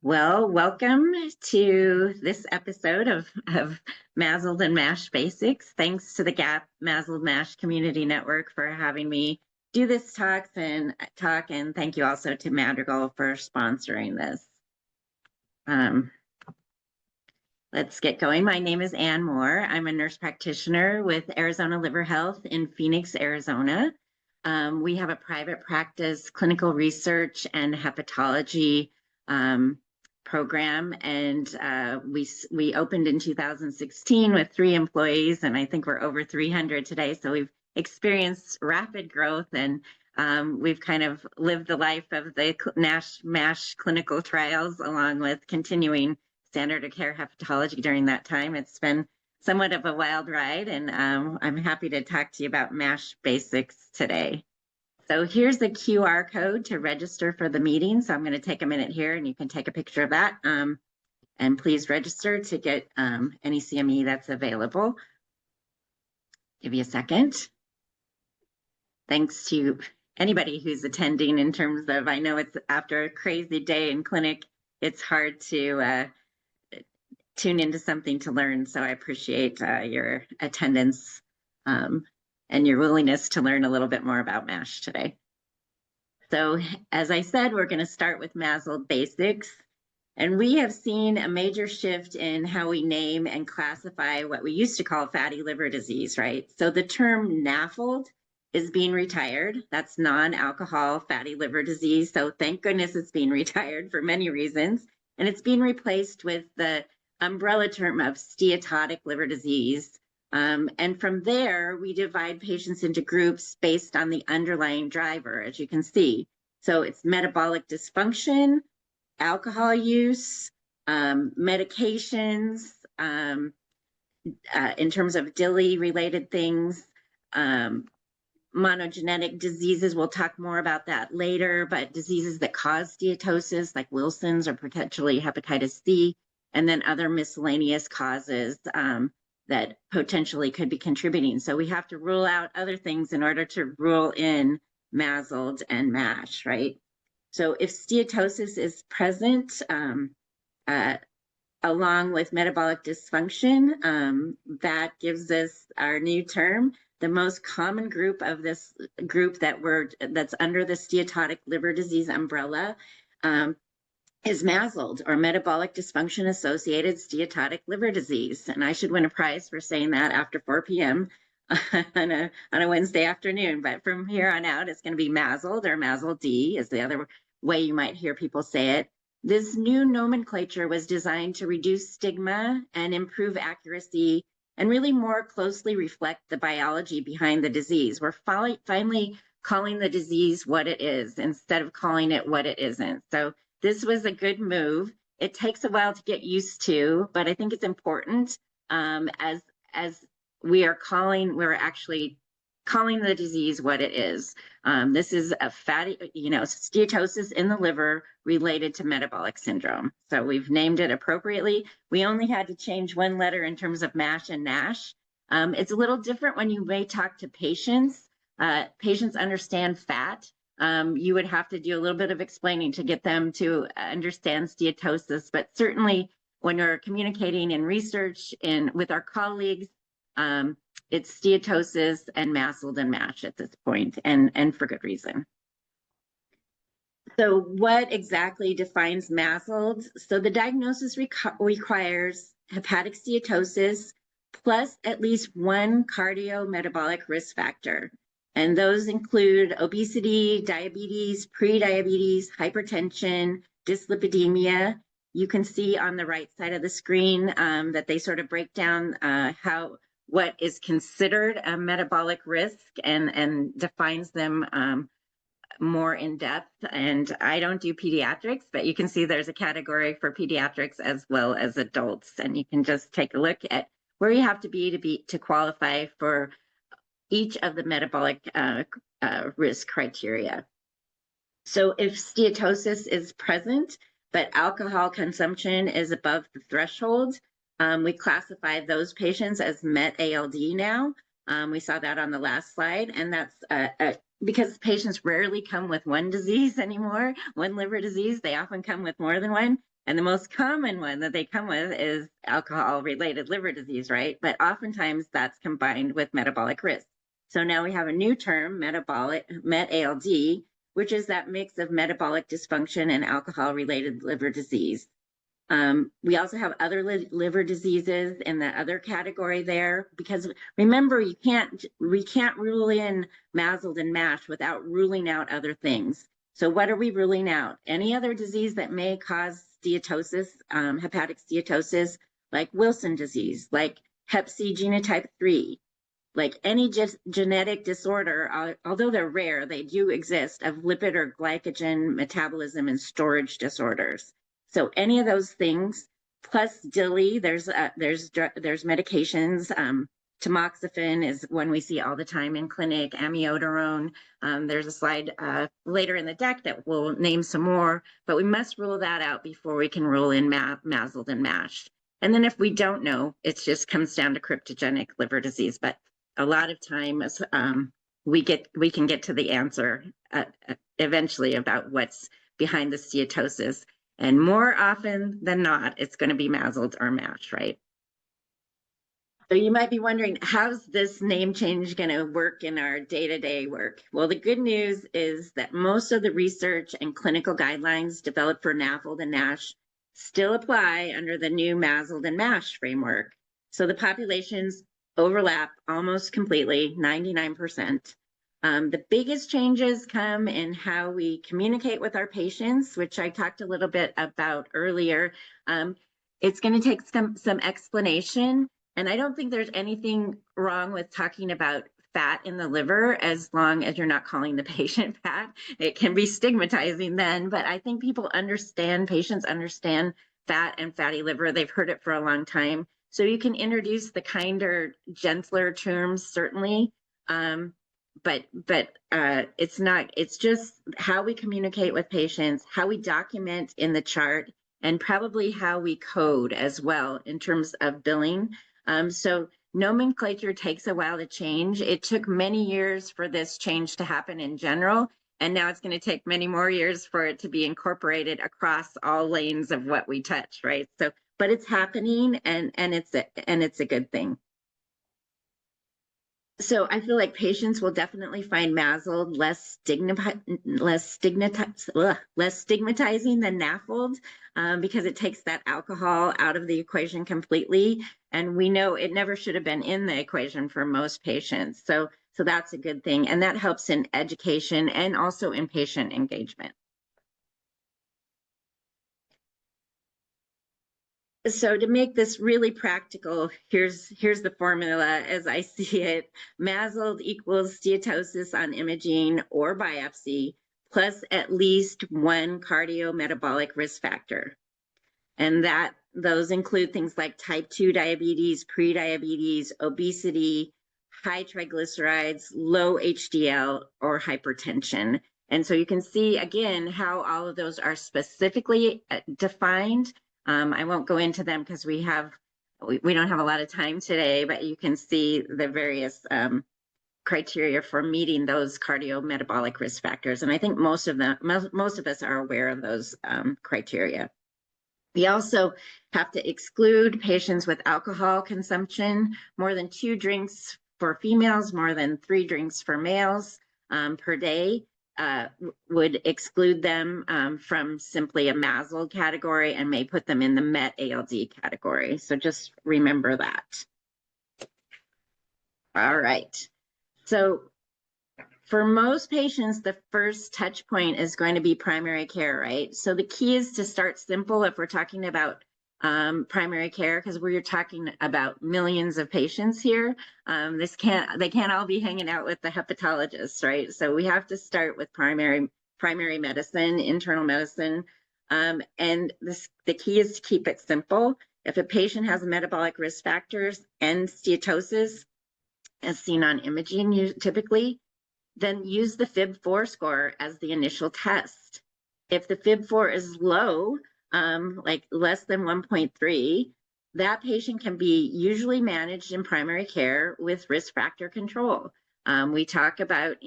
Well, welcome to this episode of MASLD and MASH Basics. Thanks to the GAP MASLD MASH Community Network for having me do this talk, and thank you also to Madrigal for sponsoring this. Let's get going. My name is Ann Moore. I'm a nurse practitioner with Arizona Liver Health in Phoenix, Arizona. We have a private practice, clinical research, and hepatology program, and we opened in 2016 with 3 employees, and I think we're over 300 today. So we've experienced rapid growth, and we've kind of lived the life of the NASH/MASH clinical trials, along with continuing standard of care hepatology during that time. It's been somewhat of a wild ride, and I'm happy to talk to you about MASH basics today. So here's the QR code to register for the meeting. So I'm going to take a minute here, and you can take a picture of that. And please register to get any CME that's available. Give you a second. Thanks to anybody who's attending in terms of, I know it's after a crazy day in clinic, it's hard to tune into something to learn. So I appreciate your attendance and your willingness to learn a little bit more about MASH today. So as I said, we're going to start with MASLD Basics. And we have seen a major shift in how we name and classify what we used to call fatty liver disease, right? So the term NAFLD is being retired. That's non-alcohol fatty liver disease. So thank goodness it's being retired for many reasons. And it's being replaced with the umbrella term of steatotic liver disease. And from there, we divide patients into groups based on the underlying driver, as you can see. So it's metabolic dysfunction, alcohol use, medications, in terms of DILI-related things, monogenetic diseases. We'll talk more about that later, but diseases that cause steatosis, like Wilson's or potentially hepatitis C, and then other miscellaneous causes that potentially could be contributing. So we have to rule out other things in order to rule in MASLD and MASH, right? So if steatosis is present, along with metabolic dysfunction, that gives us our new term. The most common group of this group that's under the steatotic liver disease umbrella is MASLD, or metabolic dysfunction associated steatotic liver disease. And I should win a prize for saying that after 4 p.m. on a Wednesday afternoon. But from here on out, it's going to be MASLD, or MASLD is the other way you might hear people say it. This new nomenclature was designed to reduce stigma and improve accuracy and really more closely reflect the biology behind the disease. We're finally calling the disease what it is instead of calling it what it isn't. So this was a good move. It takes a while to get used to, but I think it's important as we're actually calling the disease what it is. This is a fatty, steatosis in the liver related to metabolic syndrome. So we've named it appropriately. We only had to change one letter in terms of MASH and NASH. It's a little different when you may talk to patients. Patients understand fat. You would have to do a little bit of explaining to get them to understand steatosis, but certainly when we're communicating in research and with our colleagues, it's steatosis and MASLD and MASH at this point, and for good reason. So what exactly defines MASLD? So the diagnosis requires hepatic steatosis plus at least one cardiometabolic risk factor. And those include obesity, diabetes, pre-diabetes, hypertension, dyslipidemia. You can see on the right side of the screen that they sort of break down what is considered a metabolic risk and defines them more in depth. And I don't do pediatrics, but you can see there's a category for pediatrics as well as adults. And you can just take a look at where you have to be to qualify for each of the metabolic risk criteria. So if steatosis is present, but alcohol consumption is above the threshold, we classify those patients as MASLD now. We saw that on the last slide, and that's because patients rarely come with one disease anymore, one liver disease. They often come with more than one, And the most common one that they come with is alcohol-related liver disease, right? But oftentimes that's combined with metabolic risk. So now we have a new term, MASLD, which is that mix of metabolic dysfunction and alcohol-related liver disease. We also have other liver diseases in the other category there, because remember, we can't rule in MASLD and MASH without ruling out other things. So what are we ruling out? Any other disease that may cause steatosis, hepatic steatosis, like Wilson disease, like Hep C genotype 3, like any genetic disorder, although they're rare, they do exist, of lipid or glycogen metabolism and storage disorders. So any of those things, plus DILI, there's medications. Tamoxifen is one we see all the time in clinic, amiodarone. There's a slide later in the deck that will name some more, but we must rule that out before we can rule in MASLD and MASH. And then if we don't know, it just comes down to cryptogenic liver disease. But a lot of times we can get to the answer eventually about what's behind the steatosis. And more often than not, it's going to be MASLD or MASH, right? So you might be wondering, how's this name change going to work in our day-to-day work? Well, the good news is that most of the research and clinical guidelines developed for NAFLD and NASH still apply under the new MASLD and MASH framework. So the populations overlap almost completely, 99%. The biggest changes come in how we communicate with our patients, which I talked a little bit about earlier. It's going to take some explanation. And I don't think there's anything wrong with talking about fat in the liver as long as you're not calling the patient fat. It can be stigmatizing then, but I think people understand, patients understand fat and fatty liver. They've heard it for a long time. So you can introduce the kinder, gentler terms, certainly. But it's just how we communicate with patients, how we document in the chart, and probably how we code as well in terms of billing. So nomenclature takes a while to change. It took many years for this change to happen in general, and now it's going to take many more years for it to be incorporated across all lanes of what we touch, right? So, but it's happening, and it's a good thing. So I feel like patients will definitely find MASLD less stigmatizing than NAFLD because it takes that alcohol out of the equation completely. And we know it never should have been in the equation for most patients. So that's a good thing. And that helps in education and also in patient engagement. So to make this really practical, here's the formula as I see it. MASLD equals steatosis on imaging or biopsy plus at least one cardiometabolic risk factor. And those include things like type 2 diabetes, prediabetes, obesity, high triglycerides, low HDL, or hypertension. And so you can see again how all of those are specifically defined. I won't go into them because we don't have a lot of time today, but you can see the various criteria for meeting those cardiometabolic risk factors. And I think most of us are aware of those criteria. We also have to exclude patients with alcohol consumption, more than 2 drinks for females, more than 3 drinks for males per day. Would exclude them from simply a MASLD category and may put them in the MetALD category. So just remember that. All right. So for most patients, the first touch point is going to be primary care, right? So the key is to start simple if we're talking about primary care, because we're talking about millions of patients here. They can't all be hanging out with the hepatologists, right? So we have to start with primary medicine, internal medicine. And the key is to keep it simple. If a patient has metabolic risk factors and steatosis, as seen on imaging typically, then use the FIB-4 score as the initial test. If the FIB-4 is low, like less than 1.3, that patient can be usually managed in primary care with risk factor control. We talk about,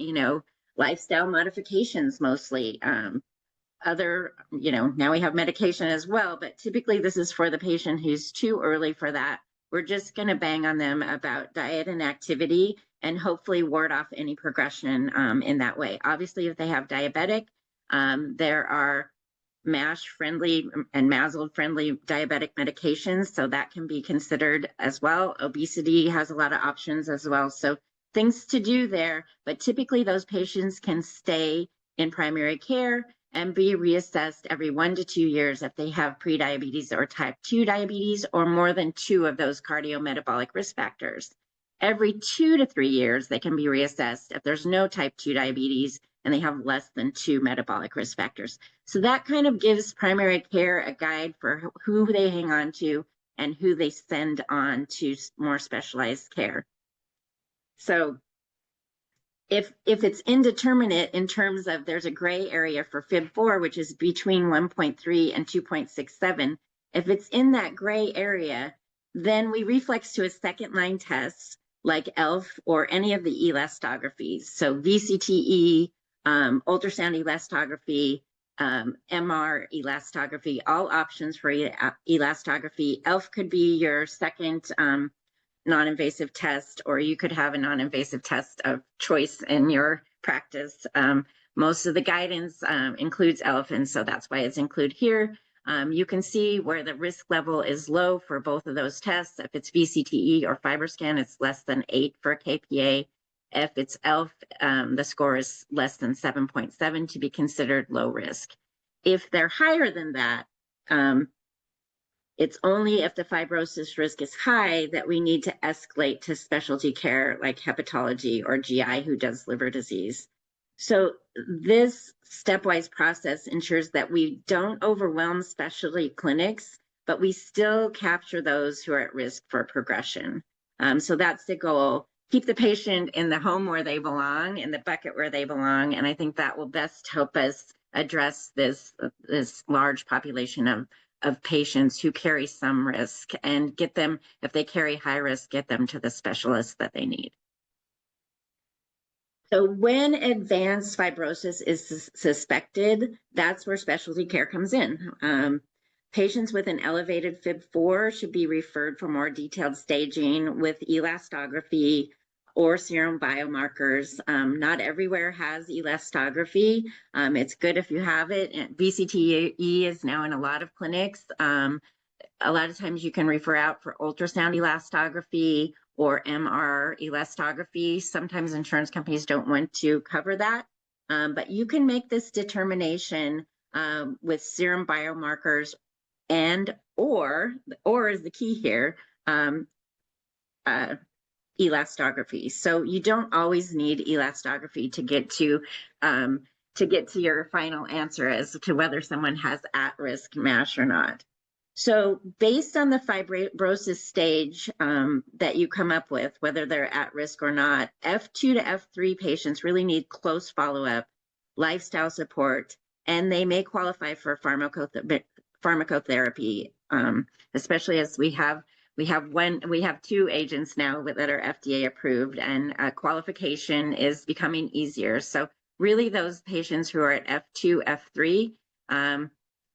lifestyle modifications mostly, other, now we have medication as well, but typically this is for the patient who's too early for that. We're just going to bang on them about diet and activity and hopefully ward off any progression in that way. Obviously, if they have diabetic, there are MASH friendly and MASLD friendly diabetic medications, so that can be considered as well. Obesity has a lot of options as well, so things to do there, but typically those patients can stay in primary care and be reassessed every 1 to 2 years if they have prediabetes or type 2 diabetes or more than 2 of those cardiometabolic risk factors. Every 2 to 3 years, they can be reassessed if there's no type 2 diabetes and they have less than 2 metabolic risk factors. So that kind of gives primary care a guide for who they hang on to and who they send on to more specialized care. So if it's indeterminate in terms of there's a gray area for FIB4, which is between 1.3 and 2.67, if it's in that gray area, then we reflex to a second line test like ELF or any of the elastographies. So VCTE, ultrasound elastography, MR elastography, all options for elastography. ELF could be your second non-invasive test, or you could have a non-invasive test of choice in your practice. Most of the guidance includes ELF, and so that's why it's included here. You can see where the risk level is low for both of those tests. If it's VCTE or FibroScan, it's less than 8 for KPA. If it's ELF, the score is less than 7.7 to be considered low risk. If they're higher than that, it's only if the fibrosis risk is high that we need to escalate to specialty care like hepatology or GI who does liver disease. So this stepwise process ensures that we don't overwhelm specialty clinics, but we still capture those who are at risk for progression. So that's the goal. Keep the patient in the home where they belong, in the bucket where they belong, and I think that will best help us address this large population of patients who carry some risk and get them, if they carry high risk, get them to the specialists that they need. So when advanced fibrosis is suspected, that's where specialty care comes in. Patients with an elevated FIB4 should be referred for more detailed staging with elastography or serum biomarkers. Not everywhere has elastography. It's good if you have it. VCTE is now in a lot of clinics. A lot of times you can refer out for ultrasound elastography or MR elastography. Sometimes insurance companies don't want to cover that, but you can make this determination with serum biomarkers and or is the key here, elastography. So you don't always need elastography to get to your final answer as to whether someone has at-risk MASH or not. So based on the fibrosis stage that you come up with, whether they're at risk or not, F2 to F3 patients really need close follow-up, lifestyle support, and they may qualify for pharmacotherapy, especially as we have 2 agents now that are FDA approved, and qualification is becoming easier. So really those patients who are at F2, F3,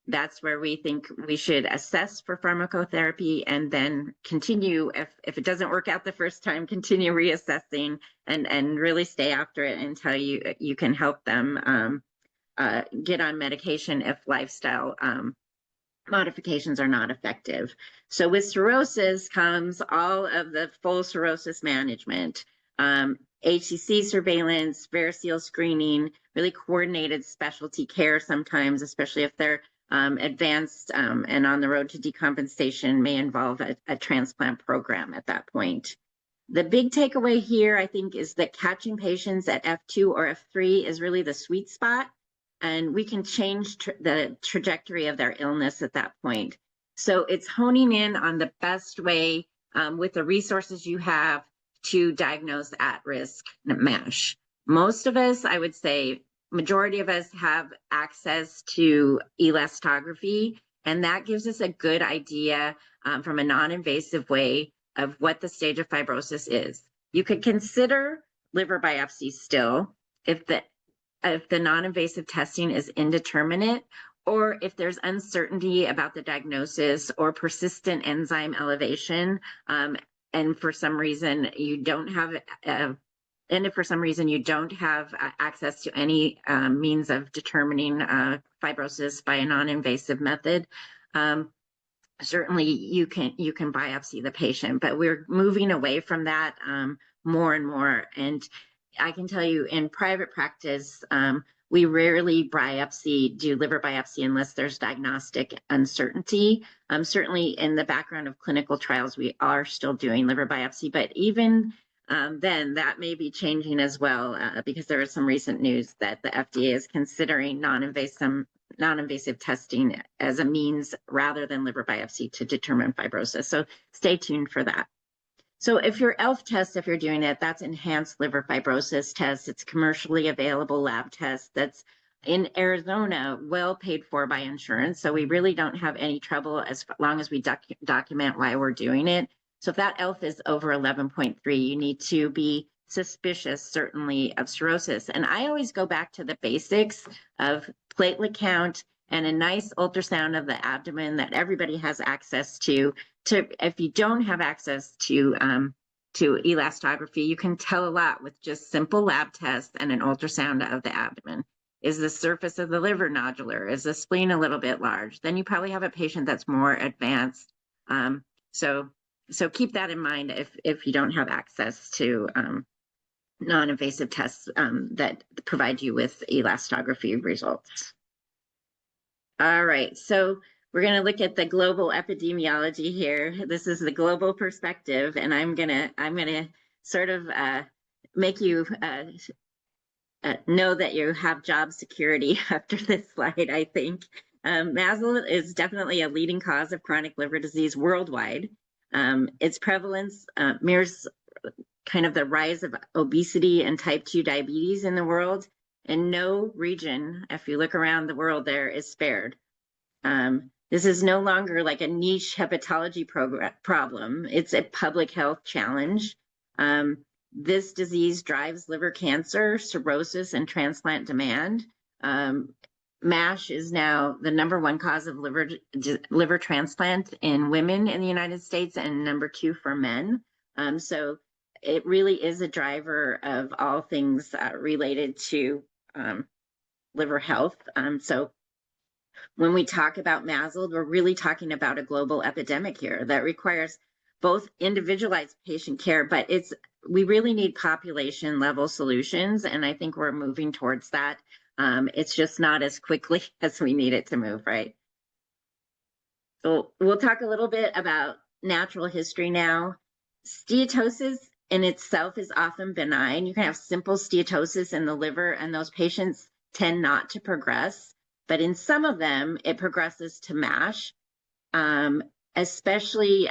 that's where we think we should assess for pharmacotherapy and then continue, if it doesn't work out the first time, continue reassessing and really stay after it until you can help them get on medication if lifestyle modifications are not effective. So with cirrhosis comes all of the full cirrhosis management, HCC surveillance, varicose screening, really coordinated specialty care sometimes, especially if they're advanced and on the road to decompensation, may involve a transplant program at that point. The big takeaway here, I think, is that catching patients at F2 or F3 is really the sweet spot, and we can change the trajectory of their illness at that point. So it's honing in on the best way with the resources you have to diagnose at-risk MASH. Most of us, I would say, majority of us have access to elastography, and that gives us a good idea from a non-invasive way of what the stage of fibrosis is. You could consider liver biopsy still if the the non-invasive testing is indeterminate, or if there's uncertainty about the diagnosis or persistent enzyme elevation, and for some reason you don't have and if for some reason you don't have access to any means of determining fibrosis by a non-invasive method, certainly you can biopsy the patient, but we're moving away from that more and more. And I can tell you in private practice, we rarely do liver biopsy unless there's diagnostic uncertainty. Certainly in the background of clinical trials, we are still doing liver biopsy, but even then that may be changing as well because there is some recent news that the FDA is considering non-invasive testing as a means rather than liver biopsy to determine fibrosis. So stay tuned for that. So if your ELF test, if you're doing it, that's enhanced liver fibrosis test. It's commercially available lab test that's in Arizona, well paid for by insurance. So we really don't have any trouble as long as we document why we're doing it. So if that ELF is over 11.3, you need to be suspicious, certainly, of cirrhosis. And I always go back to the basics of platelet count and a nice ultrasound of the abdomen that everybody has access to. If you don't have access to elastography, you can tell a lot with just simple lab tests and an ultrasound of the abdomen. Is the surface of the liver nodular? Is the spleen a little bit large? Then you probably have a patient that's more advanced. So keep that in mind if you don't have access to non-invasive tests that provide you with elastography results. All right, so we're going to look at the global epidemiology here. This is the global perspective, and I'm gonna sort of make you know that you have job security after this slide. I think MASLD is definitely a leading cause of chronic liver disease worldwide. Its prevalence mirrors kind of the rise of obesity and type 2 diabetes in the world, and no region, if you look around the world, there is spared. This is no longer like a niche hepatology problem. It's a public health challenge. This disease drives liver cancer, cirrhosis, and transplant demand. MASH is now the #1 cause of liver transplant in women in the United States and #2 for men. So it really is a driver of all things related to liver health. So when we talk about MASLD, we're really talking about a global epidemic here that requires both individualized patient care, but we really need population level solutions. And I think we're moving towards that. It's just not as quickly as we need it to move, right? So we'll talk a little bit about natural history now. Steatosis in itself is often benign. You can have simple steatosis in the liver, and those patients tend not to progress. But in some of them, it progresses to MASH, especially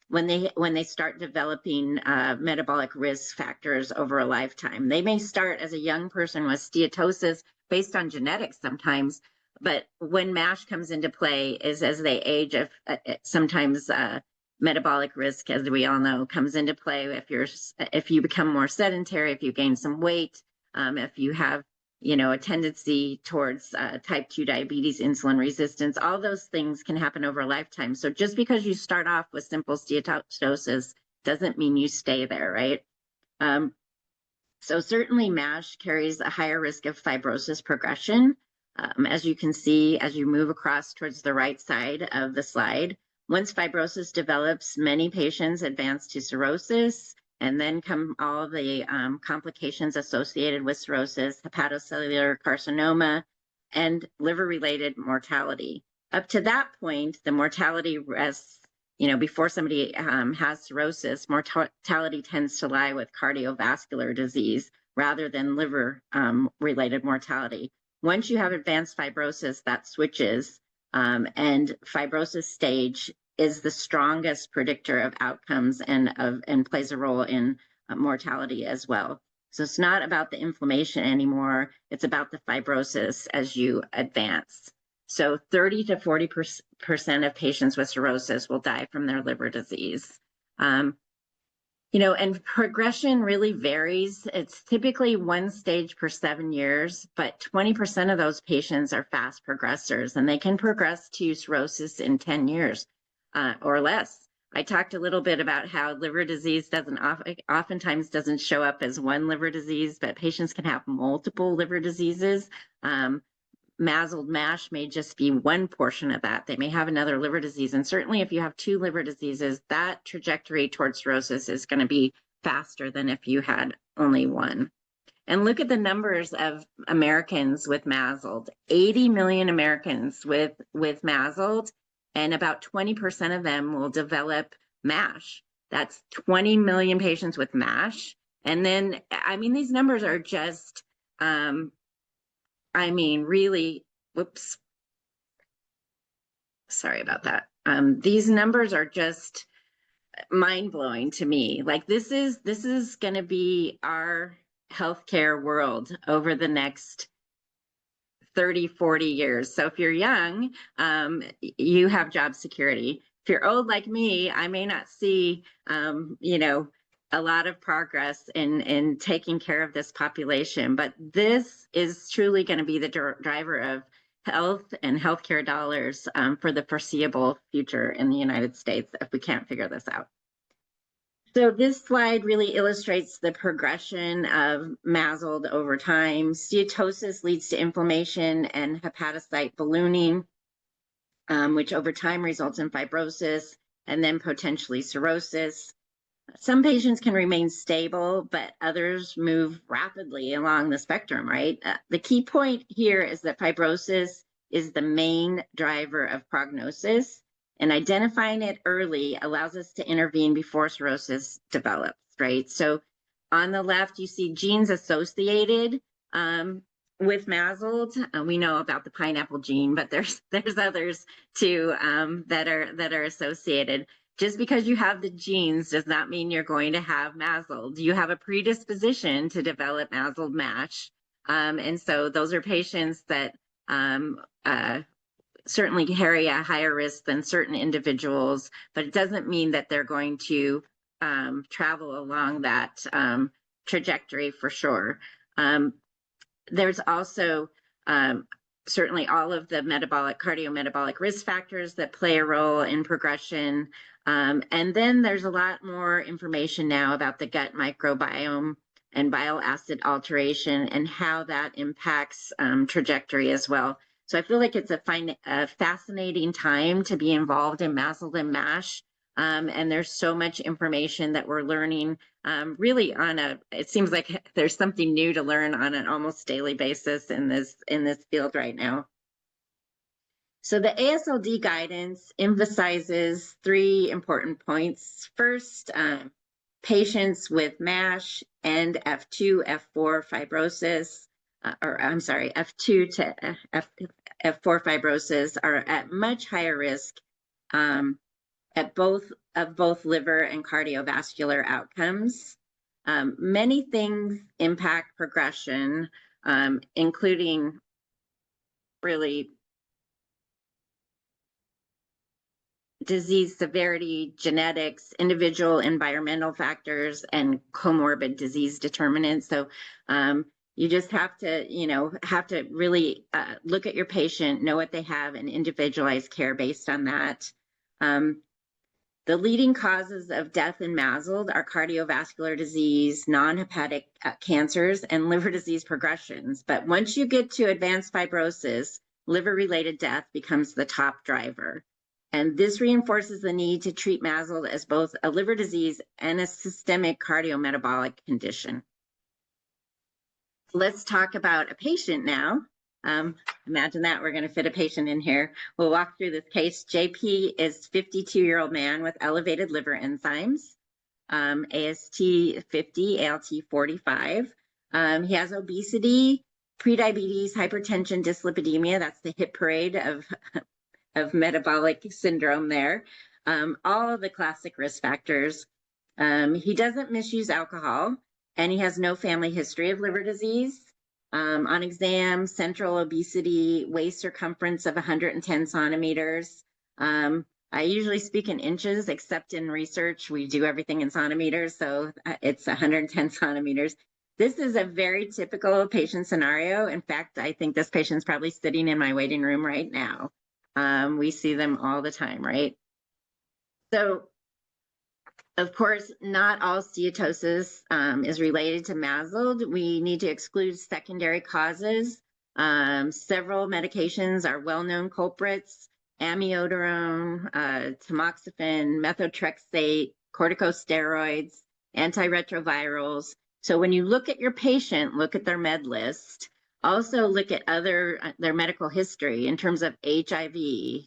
when they start developing metabolic risk factors over a lifetime. They may start as a young person with steatosis based on genetics sometimes, but when MASH comes into play is as they age. Sometimes metabolic risk, as we all know, comes into play if you become more sedentary, if you gain some weight, if you have a tendency towards type 2 diabetes, insulin resistance. All those things can happen over a lifetime. So just because you start off with simple steatosis doesn't mean you stay there, right? So certainly MASH carries a higher risk of fibrosis progression. As you can see, as you move across towards the right side of the slide, once fibrosis develops, many patients advance to cirrhosis, and then come all the complications associated with cirrhosis, hepatocellular carcinoma, and liver-related mortality. Up to that point, the mortality rests, before somebody has cirrhosis, mortality tends to lie with cardiovascular disease rather than liver-related mortality. Once you have advanced fibrosis, that switches, and fibrosis stage is the strongest predictor of outcomes and plays a role in mortality as well. So it's not about the inflammation anymore, it's about the fibrosis as you advance. So 30 to 40% of patients with cirrhosis will die from their liver disease. You know, and progression really varies. It's typically one stage per 7 years, but 20% of those patients are fast progressors, and they can progress to cirrhosis in 10 years or less. I talked a little bit about how liver disease oftentimes doesn't show up as one liver disease, but patients can have multiple liver diseases. MASLD MASH may just be one portion of that. They may have another liver disease. And certainly if you have two liver diseases, that trajectory towards cirrhosis is going to be faster than if you had only one. And look at the numbers of Americans with MASLD. 80 million Americans with MASLD, and about 20% of them will develop MASH. That's 20 million patients with MASH. And then, I mean, these numbers are just, I mean, really, whoops. Sorry about that. These numbers are just mind-blowing to me. Like this is going to be our healthcare world over the next 30, 40 years. So if you're young, you have job security. If you're old like me, I may not see, you know, a lot of progress in taking care of this population, but this is truly going to be the driver of health and healthcare dollars for the foreseeable future in the United States if we can't figure this out. So this slide really illustrates the progression of MASLD over time. Steatosis leads to inflammation and hepatocyte ballooning, which over time results in fibrosis and then potentially cirrhosis. Some patients can remain stable, but others move rapidly along the spectrum, right? The key point here is that fibrosis is the main driver of prognosis, and identifying it early allows us to intervene before cirrhosis develops, right? So on the left, you see genes associated with MASLD. We know about the pineapple gene, but there's others too that are associated. Just because you have the genes does not mean you're going to have MASLD. You have a predisposition to develop MASLD MASH. And so those are patients that certainly carry a higher risk than certain individuals, but it doesn't mean that they're going to travel along that trajectory for sure. There's also certainly all of the cardiometabolic risk factors that play a role in progression. And then there's a lot more information now about the gut microbiome and bile acid alteration and how that impacts trajectory as well. So I feel like it's a fascinating time to be involved in MASLD and MASH. And there's so much information that we're learning really it seems like there's something new to learn on an almost daily basis in this field right now. So the ASLD guidance emphasizes 3 important points. First, patients with MASH and F2, F4 fibrosis, F2 to F4 fibrosis are at much higher risk at both liver and cardiovascular outcomes. Many things impact progression, including really disease severity, genetics, individual environmental factors, and comorbid disease determinants. So you just have to really look at your patient, know what they have, and individualize care based on that. The leading causes of death in MASLD are cardiovascular disease, non-hepatic cancers, and liver disease progressions. But once you get to advanced fibrosis, liver-related death becomes the top driver. And this reinforces the need to treat MASLD as both a liver disease and a systemic cardiometabolic condition. Let's talk about a patient now. Imagine that, we're going to fit a patient in here. We'll walk through this case. JP is a 52-year-old man with elevated liver enzymes, AST 50, ALT 45. He has obesity, prediabetes, hypertension, dyslipidemia. That's the hit parade of metabolic syndrome there. All of the classic risk factors. He doesn't misuse alcohol, and he has no family history of liver disease. On exam, central obesity, waist circumference of 110 centimeters. I usually speak in inches, except in research. We do everything in centimeters, so it's 110 centimeters. This is a very typical patient scenario. In fact, I think this patient's probably sitting in my waiting room right now. We see them all the time, right? So, of course, not all steatosis is related to MASLD. We need to exclude secondary causes. Several medications are well-known culprits: amiodarone, tamoxifen, methotrexate, corticosteroids, antiretrovirals. So when you look at your patient, look at their med list. Also look at their medical history in terms of HIV.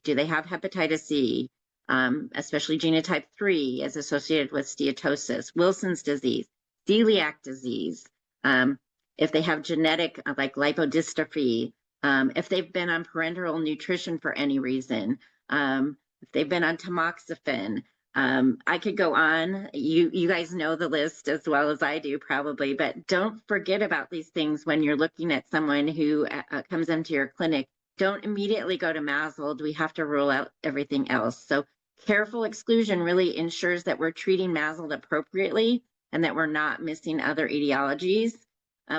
Do they have hepatitis C? Especially genotype 3 is associated with steatosis, Wilson's disease, celiac disease, if they have genetic like lipodystrophy, if they've been on parenteral nutrition for any reason, if they've been on tamoxifen. I could go on. You guys know the list as well as I do probably, but don't forget about these things when you're looking at someone who comes into your clinic. Don't immediately go to MASLD. We have to rule out everything else. So careful exclusion really ensures that we're treating MASLD appropriately and that we're not missing other etiologies.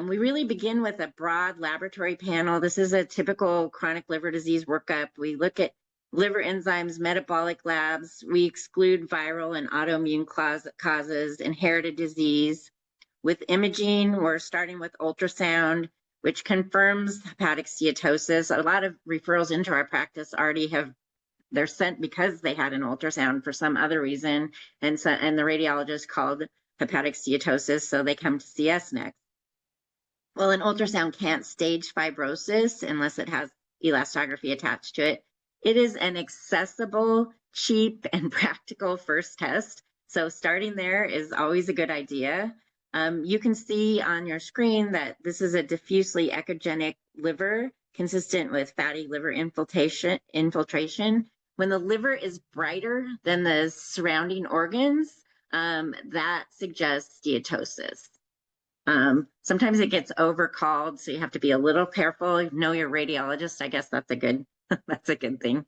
We really begin with a broad laboratory panel. This is a typical chronic liver disease workup. We look at liver enzymes, metabolic labs. We exclude viral and autoimmune causes, inherited disease. With imaging, we're starting with ultrasound, which confirms hepatic steatosis. A lot of referrals into our practice already they're sent because they had an ultrasound for some other reason, and the radiologist called hepatic steatosis, so they come to see us next. Well, an ultrasound can't stage fibrosis unless it has elastography attached to it. It is an accessible, cheap, and practical first test. So starting there is always a good idea. You can see on your screen that this is a diffusely echogenic liver consistent with fatty liver infiltration. When the liver is brighter than the surrounding organs, that suggests steatosis. Sometimes it gets overcalled, so you have to be a little careful. Know your radiologist. I guess that's a good that's a good thing.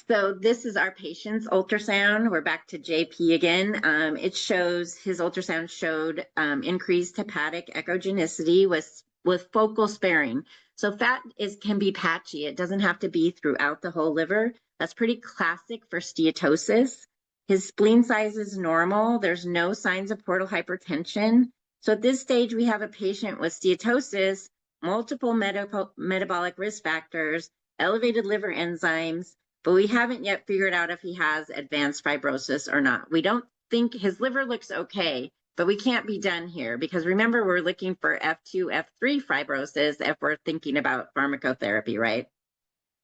So this is our patient's ultrasound. We're back to JP again. His ultrasound showed increased hepatic echogenicity with focal sparing. So fat can be patchy. It doesn't have to be throughout the whole liver. That's pretty classic for steatosis. His spleen size is normal. There's no signs of portal hypertension. So at this stage, we have a patient with steatosis, multiple metabolic risk factors, elevated liver enzymes, but we haven't yet figured out if he has advanced fibrosis or not. We don't think his liver looks okay, but we can't be done here because remember, we're looking for F2, F3 fibrosis if we're thinking about pharmacotherapy, right?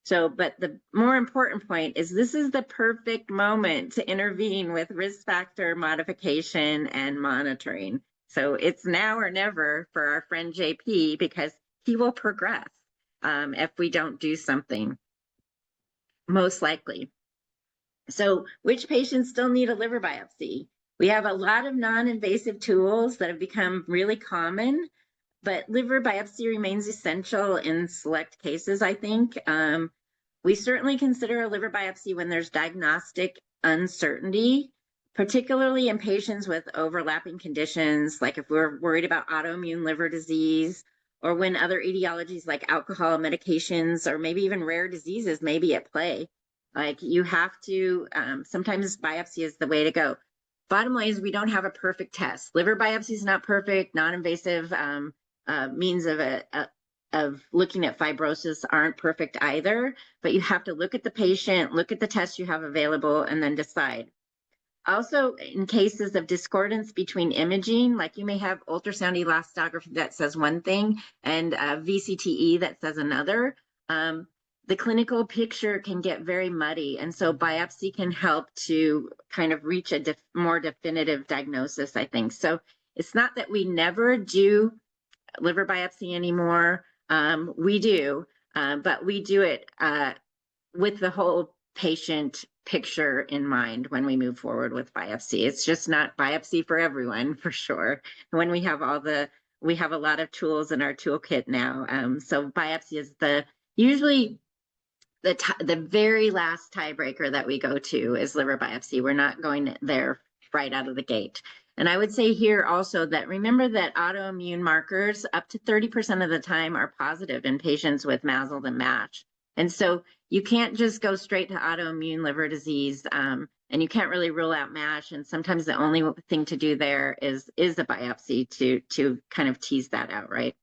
So, but the more important point is this is the perfect moment to intervene with risk factor modification and monitoring. So it's now or never for our friend JP because he will progress if we don't do something, most likely. So which patients still need a liver biopsy? We have a lot of non-invasive tools that have become really common, but liver biopsy remains essential in select cases, I think. We certainly consider a liver biopsy when there's diagnostic uncertainty, particularly in patients with overlapping conditions, like if we're worried about autoimmune liver disease, or when other etiologies like alcohol, medications, or maybe even rare diseases may be at play. Like you have to, sometimes biopsy is the way to go. Bottom line is we don't have a perfect test. Liver biopsy is not perfect. Non-invasive means of looking at fibrosis aren't perfect either, but you have to look at the patient, look at the tests you have available, and then decide. Also, in cases of discordance between imaging, like you may have ultrasound elastography that says one thing and VCTE that says another, the clinical picture can get very muddy. And so biopsy can help to kind of reach a more definitive diagnosis, I think. So it's not that we never do liver biopsy anymore. We do, but we do it with the whole patient picture in mind when we move forward with biopsy. It's just not biopsy for everyone, for sure. When we have we have a lot of tools in our toolkit now. So biopsy is usually the very last tiebreaker that we go to is liver biopsy. We're not going there right out of the gate. And I would say here also that remember that autoimmune markers up to 30% of the time are positive in patients with MASLD and MASH. And so you can't just go straight to autoimmune liver disease, and you can't really rule out MASH. And sometimes the only thing to do there is a biopsy to kind of tease that out, right?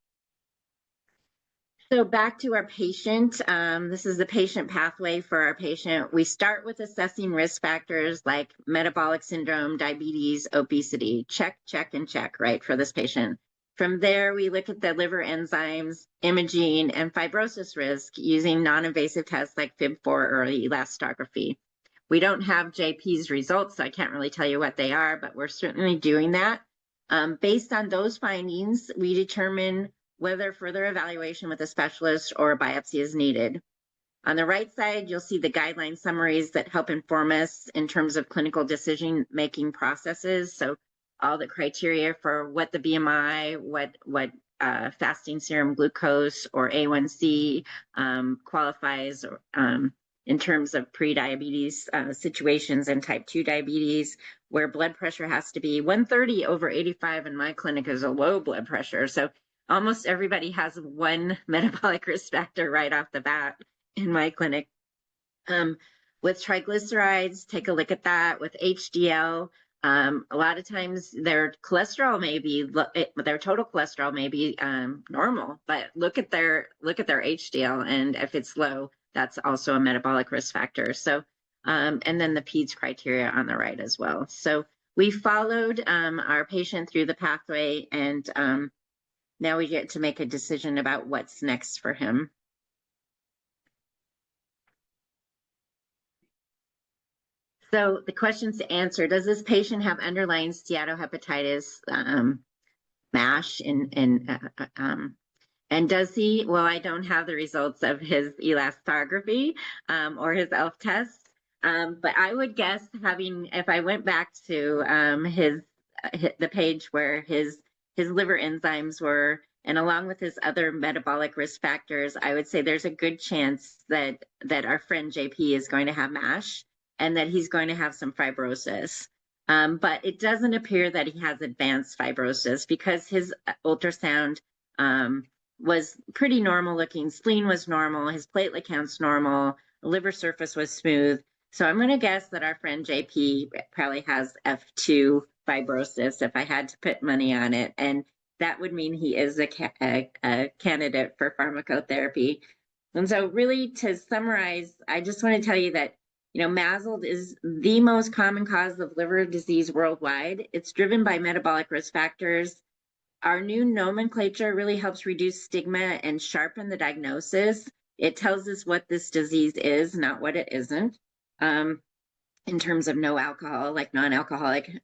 So back to our patient, this is the patient pathway for our patient. We start with assessing risk factors like metabolic syndrome, diabetes, obesity, check, and check, right, for this patient. From there, we look at the liver enzymes, imaging, and fibrosis risk using non-invasive tests like FIB4 or elastography. We don't have JP's results, so I can't really tell you what they are, but we're certainly doing that. Based on those findings, we determine whether further evaluation with a specialist or a biopsy is needed. On the right side, you'll see the guideline summaries that help inform us in terms of clinical decision-making processes. So all the criteria for what the BMI, what fasting serum glucose or A1C qualifies in terms of pre-diabetes situations and type 2 diabetes, where blood pressure has to be 130 over 85 in my clinic is a low blood pressure. So almost everybody has one metabolic risk factor right off the bat in my clinic. With triglycerides, take a look at that. With HDL, a lot of times their cholesterol may be, their total cholesterol may be normal, but look at their HDL, and if it's low, that's also a metabolic risk factor. So, and then the PEDS criteria on the right as well. So we followed our patient through the pathway, and now we get to make a decision about what's next for him. So the questions to answer: does this patient have underlying steatohepatitis, MASH, and does he? Well, I don't have the results of his elastography or his ELF test, but I would guess, if I went back to the page where his liver enzymes were, and along with his other metabolic risk factors, I would say there's a good chance that our friend JP is going to have MASH and that he's going to have some fibrosis. But it doesn't appear that he has advanced fibrosis because his ultrasound was pretty normal looking. Spleen was normal, his platelet count's normal, liver surface was smooth. So I'm going to guess that our friend JP probably has F2 fibrosis if I had to put money on it. And that would mean he is a candidate for pharmacotherapy. And so really, to summarize, I just want to tell you that, MASLD is the most common cause of liver disease worldwide. It's driven by metabolic risk factors. Our new nomenclature really helps reduce stigma and sharpen the diagnosis. It tells us what this disease is, not what it isn't. In terms of no alcohol, like non-alcoholic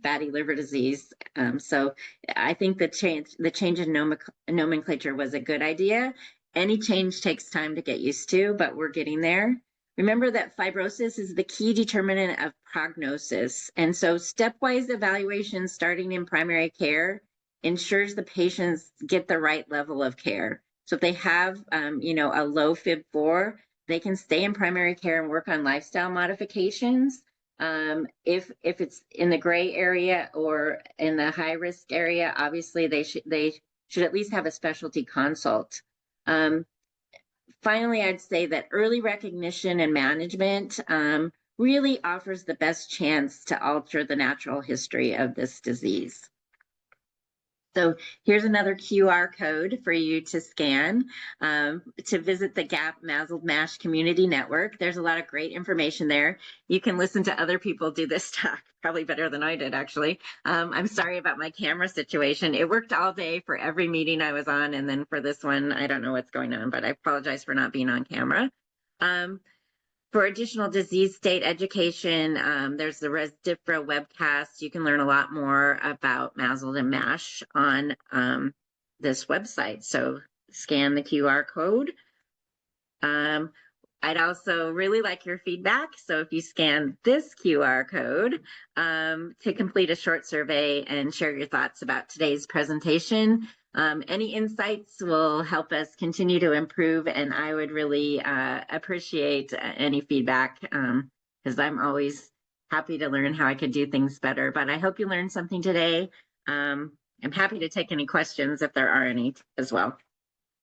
fatty liver disease. So I think the change in nomenclature was a good idea. Any change takes time to get used to, but we're getting there. Remember that fibrosis is the key determinant of prognosis. And so stepwise evaluation starting in primary care ensures the patients get the right level of care. So if they have, a low FIB4, they can stay in primary care and work on lifestyle modifications. If it's in the gray area or in the high risk area, obviously they should at least have a specialty consult. Finally, I'd say that early recognition and management really offers the best chance to alter the natural history of this disease. So here's another QR code for you to scan to visit the GAP MASLD MASH Community Network. There's a lot of great information there. You can listen to other people do this talk, probably better than I did, actually. I'm sorry about my camera situation. It worked all day for every meeting I was on, and then for this one, I don't know what's going on, but I apologize for not being on camera. For additional disease state education, there's the Resdifra webcast. You can learn a lot more about MASLD and MASH on this website. So scan the QR code. I'd also really like your feedback. So if you scan this QR code to complete a short survey and share your thoughts about today's presentation, Any insights will help us continue to improve, and I would really appreciate any feedback because I'm always happy to learn how I could do things better. But I hope you learned something today. I'm happy to take any questions if there are any as well.